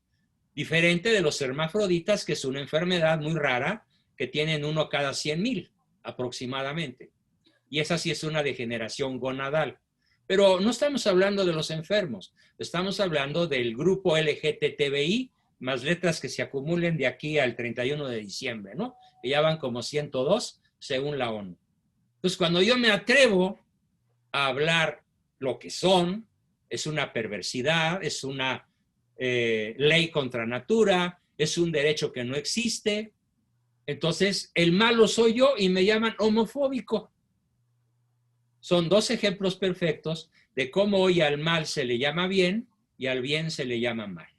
Speaker 2: Diferente de los hermafroditas, que es una enfermedad muy rara, que tienen 1 cada 100,000 aproximadamente. Y esa sí es una degeneración gonadal. Pero no estamos hablando de los enfermos. Estamos hablando del grupo LGTBI, más letras que se acumulen de aquí al 31 de diciembre, ¿no? Que ya van como 102, según la ONU. Entonces, cuando yo me atrevo a hablar lo que son, es una perversidad, es una ley contra natura, es un derecho que no existe. Entonces, el malo soy yo y me llaman homofóbico. Son 2 ejemplos perfectos de cómo hoy al mal se le llama bien y al bien se le llama mal.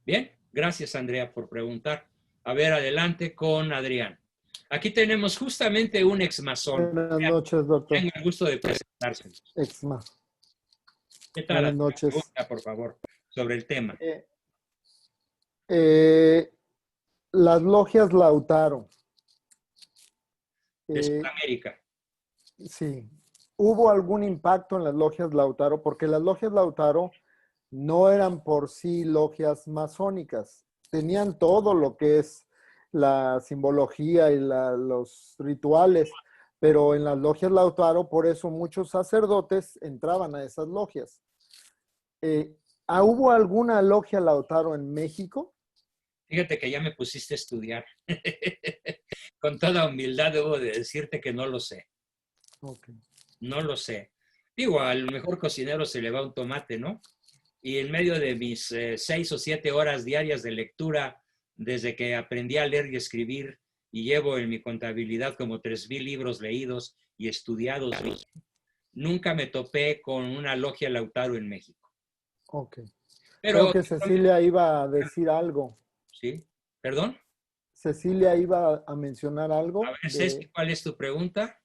Speaker 2: Bien, gracias Andrea por preguntar. A ver, adelante con Adrián. Aquí tenemos justamente un exmasón.
Speaker 6: Buenas noches, doctor.
Speaker 2: Tengo el gusto de presentarse.
Speaker 6: Exmas.
Speaker 2: ¿Qué tal?
Speaker 6: Buenas noches.
Speaker 2: Pregunta, por favor, sobre el tema.
Speaker 6: Las logias Lautaro.
Speaker 2: De Sudamérica.
Speaker 6: Sí. ¿Hubo algún impacto en las logias Lautaro? Porque las logias Lautaro no eran por sí logias masónicas. Tenían todo lo que es la simbología y los rituales, pero en las logias Lautaro, por eso muchos sacerdotes entraban a esas logias. ¿Hubo alguna logia Lautaro en México?
Speaker 2: Fíjate que ya me pusiste a estudiar. Con toda humildad debo de decirte que no lo sé.
Speaker 6: Okay.
Speaker 2: No lo sé. Digo, al mejor cocinero se le va un tomate, ¿no? Y en medio de mis 6 o 7 horas diarias de lectura, desde que aprendí a leer y escribir, y llevo en mi contabilidad como 3,000 libros leídos y estudiados, nunca me topé con una logia Lautaro en México.
Speaker 6: Ok.
Speaker 2: Pero,
Speaker 6: creo que Cecilia iba a decir algo.
Speaker 2: ¿Sí? ¿Perdón?
Speaker 6: Cecilia iba a mencionar algo.
Speaker 2: A ver, Ceci, ¿cuál es tu pregunta?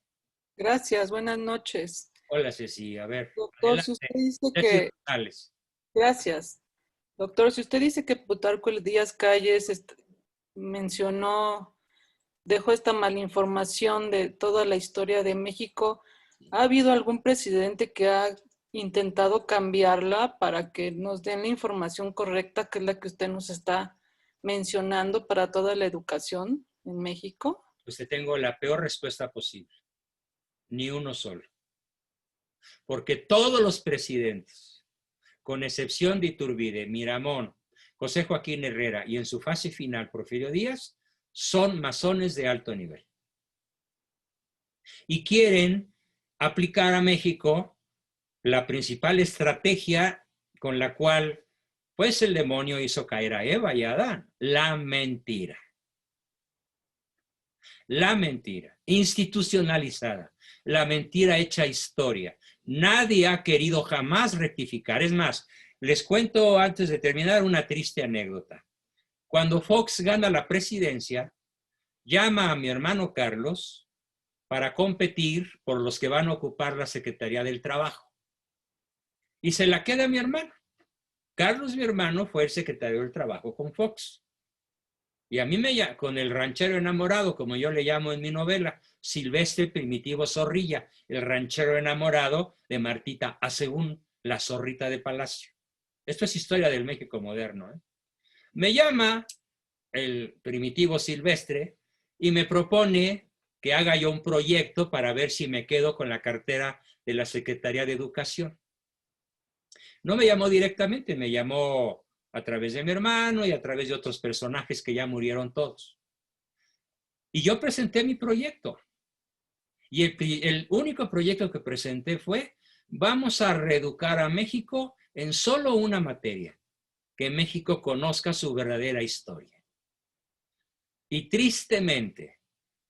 Speaker 7: Gracias, buenas noches.
Speaker 2: Hola, Ceci, a ver.
Speaker 7: Doctor,
Speaker 2: Adelante.
Speaker 7: si usted dice
Speaker 2: Ceci
Speaker 7: que...
Speaker 2: González.
Speaker 7: Gracias. Doctor, si usted dice que Plutarco Díaz Calles dejó esta malinformación de toda la historia de México, ¿ha habido algún presidente que ha intentado cambiarla para que nos den la información correcta, que es la que usted nos está mencionando para toda la educación en México?
Speaker 2: Pues te tengo la peor respuesta posible. Ni uno solo. Porque todos los presidentes, con excepción de Iturbide, Miramón, José Joaquín Herrera y en su fase final Porfirio Díaz, son masones de alto nivel. Y quieren aplicar a México la principal estrategia con la cual pues el demonio hizo caer a Eva y a Adán, la mentira. La mentira institucionalizada, la mentira hecha historia. Nadie ha querido jamás rectificar. Es más, les cuento antes de terminar una triste anécdota. Cuando Fox gana la presidencia, llama a mi hermano Carlos para competir por los que van a ocupar la Secretaría del Trabajo. Y se la queda mi hermano. Carlos, mi hermano, fue el secretario del Trabajo con Fox. Y a mí con el ranchero enamorado, como yo le llamo en mi novela, Silvestre Primitivo Zorrilla, el ranchero enamorado de Martita Asegún, la zorrita de Palacio. Esto es historia del México moderno, ¿eh? Me llama el Primitivo Silvestre y me propone que haga yo un proyecto para ver si me quedo con la cartera de la Secretaría de Educación. No me llamó directamente, me llamó a través de mi hermano y a través de otros personajes que ya murieron todos. Y yo presenté mi proyecto. Y el único proyecto que presenté fue: vamos a reeducar a México en solo una materia, que México conozca su verdadera historia. Y tristemente,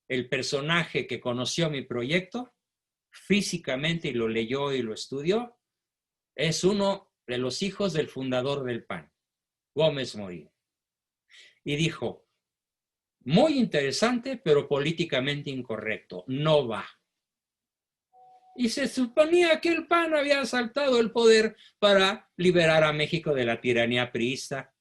Speaker 2: el personaje que conoció mi proyecto físicamente y lo leyó y lo estudió, es uno de los hijos del fundador del PAN, Gómez Morín. Y dijo: muy interesante, pero políticamente incorrecto, no va. Y se suponía que el PAN había asaltado el poder para liberar a México de la tiranía priista.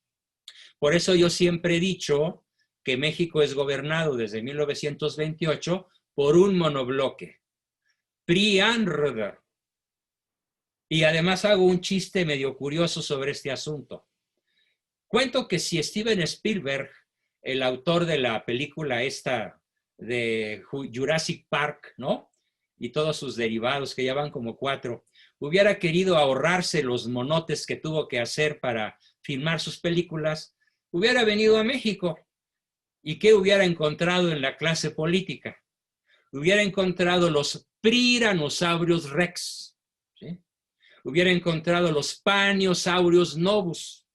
Speaker 2: Por eso yo siempre he dicho que México es gobernado desde 1928 por un monobloque. Priandr. Y además hago un chiste medio curioso sobre este asunto. Cuento que si Steven Spielberg, el autor de la película esta de Jurassic Park, ¿no? Y todos sus derivados, que ya van como 4, hubiera querido ahorrarse los monotes que tuvo que hacer para filmar sus películas, hubiera venido a México. ¿Y qué hubiera encontrado en la clase política? Hubiera encontrado los Tyrannosaurus rex, ¿sí? Hubiera encontrado los Paniosaurus novus,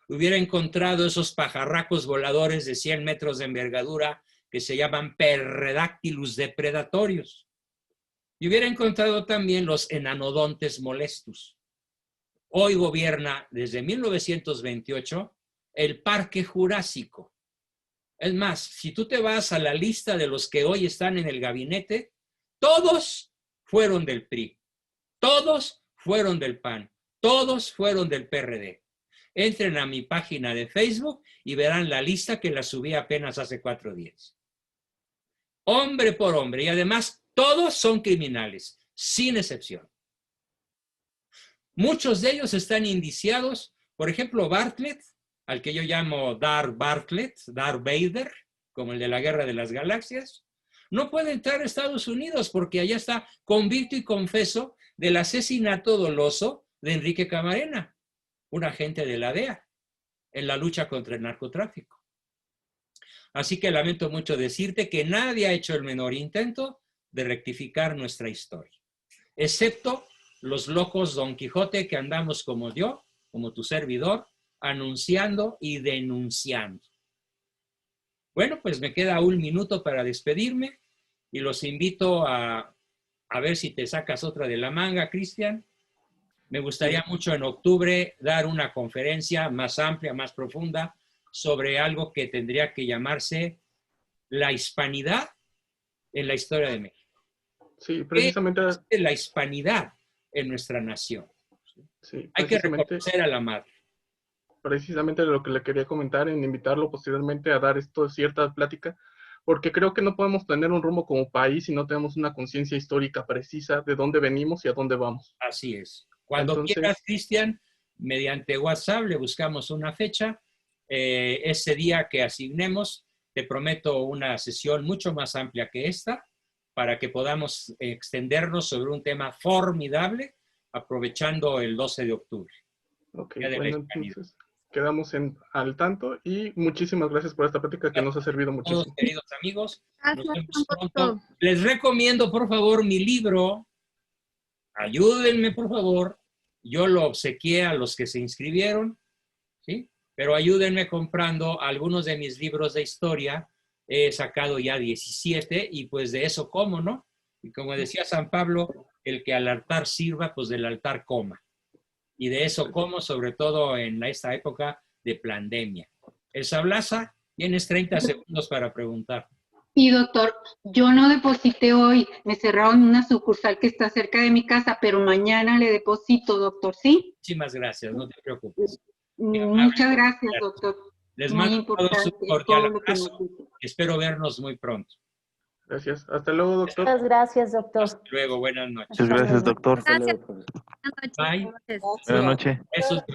Speaker 2: hubiera encontrado esos pajarracos voladores de 100 metros de envergadura que se llaman Perredactylus depredatorius. Y hubiera encontrado también los Enanodontes molestus. Hoy gobierna desde 1928 el Parque Jurásico. Es más, si tú te vas a la lista de los que hoy están en el gabinete, todos fueron del PRI, todos fueron del PAN, todos fueron del PRD. Entren a mi página de Facebook y verán la lista que la subí apenas hace 4 días. Hombre por hombre, y además todos son criminales, sin excepción. Muchos de ellos están indiciados, por ejemplo, Bartlett, al que yo llamo Darth Bartlett, Darth Vader, como el de la Guerra de las Galaxias, no puede entrar a Estados Unidos porque allá está convicto y confeso del asesinato doloso de Enrique Camarena, un agente de la DEA, en la lucha contra el narcotráfico. Así que lamento mucho decirte que nadie ha hecho el menor intento de rectificar nuestra historia, excepto los locos Don Quijote que andamos como yo, como tu servidor, anunciando y denunciando. Bueno, pues me queda 1 minuto para despedirme y los invito a ver si te sacas otra de la manga, Cristian. Me gustaría mucho en octubre dar una conferencia más amplia, más profunda, sobre algo que tendría que llamarse la hispanidad en la historia de México.
Speaker 3: Sí, precisamente.
Speaker 2: ¿Qué es la hispanidad en nuestra nación?
Speaker 3: Sí,
Speaker 2: hay que reconocer a la madre.
Speaker 3: Precisamente lo que le quería comentar, en invitarlo posteriormente a dar cierta plática, porque creo que no podemos tener un rumbo como país si no tenemos una conciencia histórica precisa de dónde venimos y a dónde vamos.
Speaker 2: Así es. Cuando quieras, Cristian, mediante WhatsApp le buscamos una fecha. Ese día que asignemos, te prometo una sesión mucho más amplia que esta, para que podamos extendernos sobre un tema formidable, aprovechando el 12 de octubre.
Speaker 3: Ok, bueno, entonces quedamos al tanto y muchísimas gracias por esta plática que nos ha servido muchísimo.
Speaker 2: Todos, queridos amigos, nos vemos pronto. Les recomiendo, por favor, mi libro. Ayúdenme, por favor. Yo lo obsequié a los que se inscribieron, ¿sí? Pero ayúdenme comprando algunos de mis libros de historia. He sacado ya 17 y pues de eso como, ¿no? Y como decía San Pablo, el que al altar sirva, pues del altar coma. Y de eso como, sobre todo en esta época de pandemia. Elsa Blasa, tienes 30 segundos para preguntar.
Speaker 8: Sí, doctor, yo no deposité hoy, me cerraron una sucursal que está cerca de mi casa, pero mañana le deposito, doctor, ¿sí?
Speaker 2: Muchísimas gracias, no te preocupes.
Speaker 8: Muchas gracias, doctor.
Speaker 2: Les mando todos un cordial abrazo. Espero vernos muy pronto.
Speaker 3: Gracias. Hasta luego, doctor.
Speaker 9: Muchas gracias, doctor.
Speaker 2: Hasta luego, buenas noches.
Speaker 4: Muchas gracias, doctor.
Speaker 9: Gracias.
Speaker 2: Bye.
Speaker 4: Buenas noches.
Speaker 2: Besos de